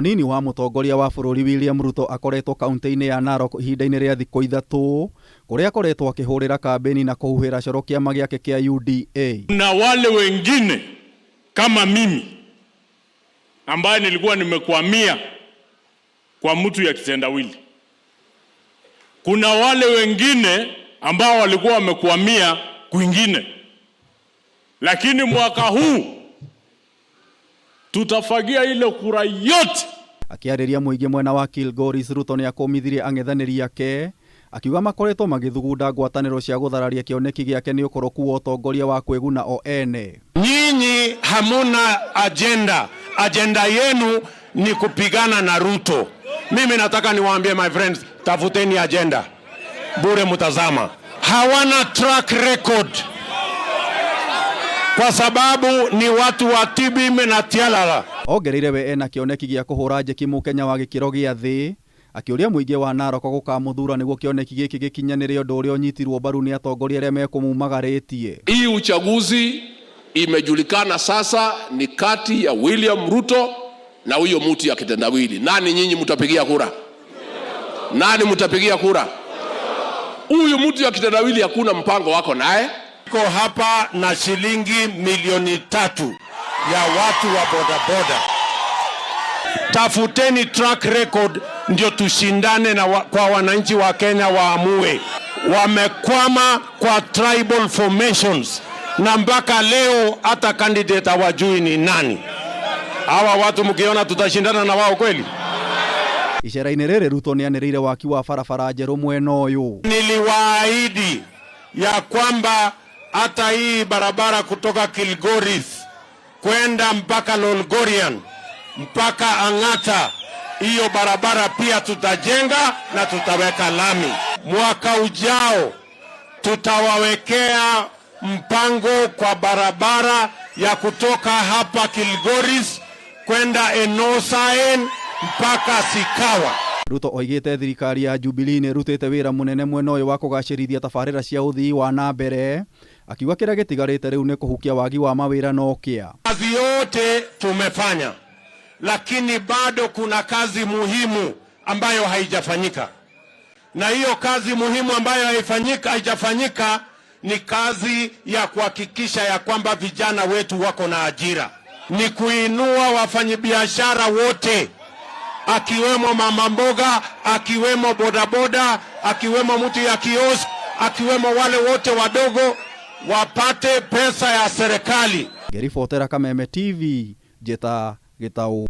Munini wa mutongoria wa bururi William Ruto akoretwo kaunti-ini ya Narok ihinda-ini ria thikũ ithatũ kuria akoretwo akihurira kampeni na kuhuhira coro kiama giake kia UDA. Na wale wengine kama mimi ambaye nilikuwa nimekwamia kwa mtu ya kitendawili. Kuna wale wengine ambao walikuwa wamekwamia kwingine. Lakini mwaka huu tutafagia ile kura yote. Akiaria muingi mwena wa Kilgoris, Ruto niakumithitie ang'ethaniri ake akiuga makoretwo magithugunda ngwataniro cia guthararia kioneki giake ni ukoroku wa utongoria wa kwiguna o ene. Nyinyi hamuna agenda yenu ni kupigana na Ruto. Mimi nataka niwaambie my friends, tafuteni agenda bure mutazama. Hawana track record kwa sababu ni watu wa tibime na tialala. Ongereire we ena kioneki gia kuhura njeki Mukenya wa gikiro gia thi akiuria muingi wa Narok gukamuthura niguo kioneki giki gikinyanire undu uria unyitirwo mbaru ni atongoria aria mekumumagaritie. Hii uchaguzi imejulikana sasa ni kati ya William Ruto na huyo mtu ya kitendawili. Nani nyinyi mtapigia kura? Nani mtapigia kura? Huyu mtu ya kitendawili hakuna mpango wako naye. Ko hapa na shilingi milioni 3 ya watu wa bodaboda. Tafuteni track record ndio tushindane na kwa wananchi wa Kenya waamue. Wamekwama kwa tribal formations na mpaka leo hata candidate hawajui ni nani. Hawa watu mkiona tutashindana na wao kweli? Icera-ini riri Ruto nianiriire waki wa barabara njeru mwena uyu. Niliwaahidi ya kwamba hata hii barabara kutoka Kilgoris kwenda mpaka Lolgorian mpaka Angata, hiyo barabara pia tutajenga na tutaweka lami. Mwaka ujao tutawawekea mpango kwa barabara ya kutoka hapa Kilgoris kwenda Enosaen mpaka Sikawa. Ruto oigite thirikari ya Jubilee ni rutite wira munene mwena uyu wa kugacirithia tabarira cia uthii wa na mbere, akiuga kiria gitigarite riu ni kuhukia wagi wa mawira no kia. Kazi yote tumefanya, lakini bado kuna kazi muhimu ambayo haijafanyika. Na hiyo kazi muhimu ambayo haijafanyika ni kazi ya kuhakikisha ya kwamba vijana wetu wako na ajira. Ni kuinua wafanyabiashara wote, akiwemo mama mboga, akiwemo bodaboda, akiwemo mtu ya kiosk, akiwemo wale wote wadogo wapate pesa ya serikali. Gerifotera Kameme TV, Jeta Gitau.